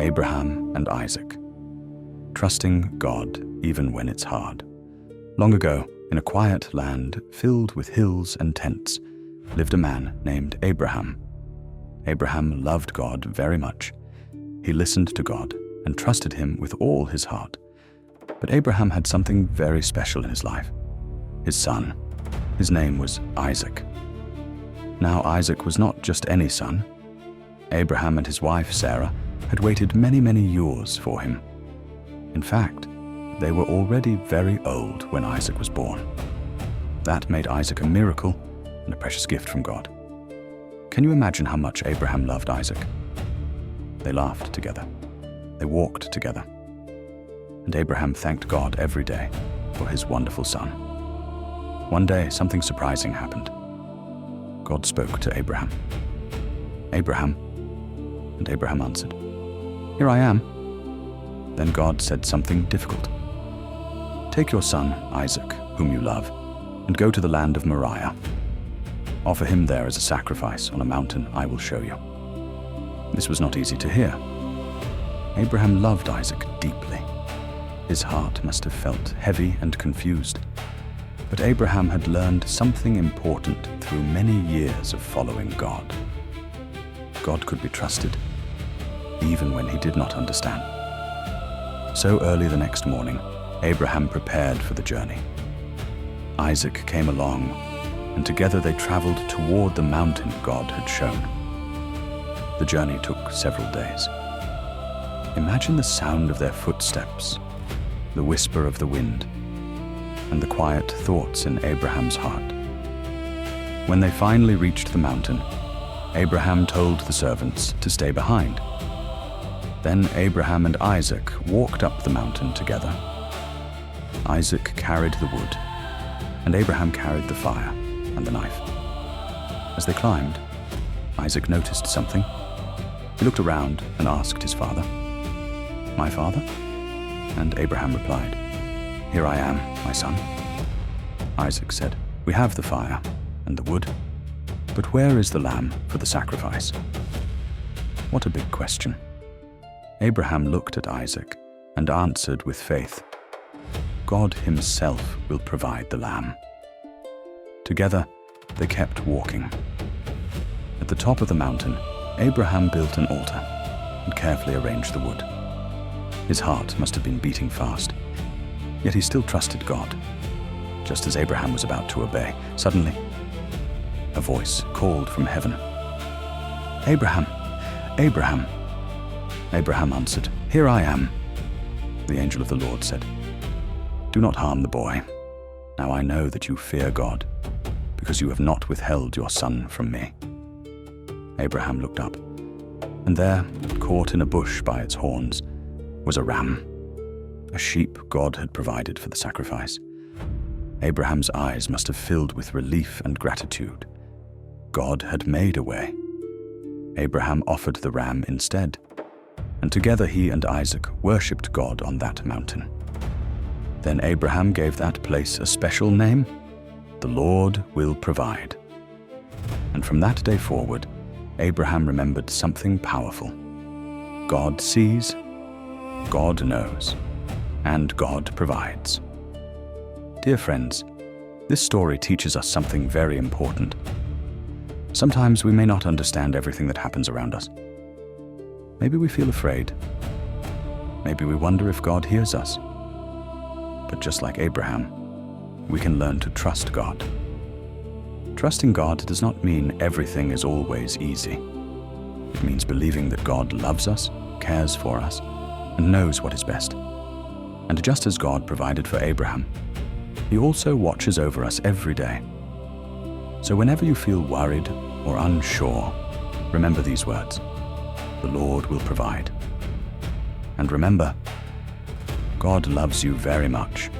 Abraham and Isaac. Trusting God even when it's hard. Long ago, in a quiet land filled with hills and tents, lived a man named Abraham. Abraham loved God very much. He listened to God and trusted him with all his heart. But Abraham had something very special in his life. His son. His name was Isaac. Now Isaac was not just any son. Abraham and his wife Sarah had waited many, many years for him. In fact, they were already very old when Isaac was born. That made Isaac a miracle and a precious gift from God. Can you imagine how much Abraham loved Isaac? They laughed together. They walked together. And Abraham thanked God every day for his wonderful son. One day, something surprising happened. God spoke to Abraham. "Abraham." And Abraham answered, "Here I am." Then God said something difficult. "Take your son, Isaac, whom you love, and go to the land of Moriah. Offer him there as a sacrifice on a mountain I will show you." This was not easy to hear. Abraham loved Isaac deeply. His heart must have felt heavy and confused. But Abraham had learned something important through many years of following God. God could be trusted, even when he did not understand. So early the next morning, Abraham prepared for the journey. Isaac came along, and together they traveled toward the mountain God had shown. The journey took several days. Imagine the sound of their footsteps, the whisper of the wind, and the quiet thoughts in Abraham's heart. When they finally reached the mountain, Abraham told the servants to stay behind. Then Abraham and Isaac walked up the mountain together. Isaac carried the wood, and Abraham carried the fire and the knife. As they climbed, Isaac noticed something. He looked around and asked his father, "My father?" And Abraham replied, "Here I am, my son." Isaac said, "We have the fire and the wood, but where is the lamb for the sacrifice?" What a big question. Abraham looked at Isaac and answered with faith, "God himself will provide the lamb." Together, they kept walking. At the top of the mountain, Abraham built an altar and carefully arranged the wood. His heart must have been beating fast, yet he still trusted God. Just as Abraham was about to obey, suddenly, a voice called from heaven, "Abraham, Abraham." Abraham answered, "Here I am." The angel of the Lord said, "Do not harm the boy. Now I know that you fear God, because you have not withheld your son from me." Abraham looked up, and there, caught in a bush by its horns, was a ram, a sheep God had provided for the sacrifice. Abraham's eyes must have filled with relief and gratitude. God had made a way. Abraham offered the ram instead, and together he and Isaac worshipped God on that mountain. Then Abraham gave that place a special name, "The Lord will provide." And from that day forward, Abraham remembered something powerful. God sees, God knows, and God provides. Dear friends, this story teaches us something very important. Sometimes we may not understand everything that happens around us. Maybe we feel afraid. Maybe we wonder if God hears us. But just like Abraham, we can learn to trust God. Trusting God does not mean everything is always easy. It means believing that God loves us, cares for us, and knows what is best. And just as God provided for Abraham, he also watches over us every day. So whenever you feel worried or unsure, remember these words: "The Lord will provide." And remember, God loves you very much,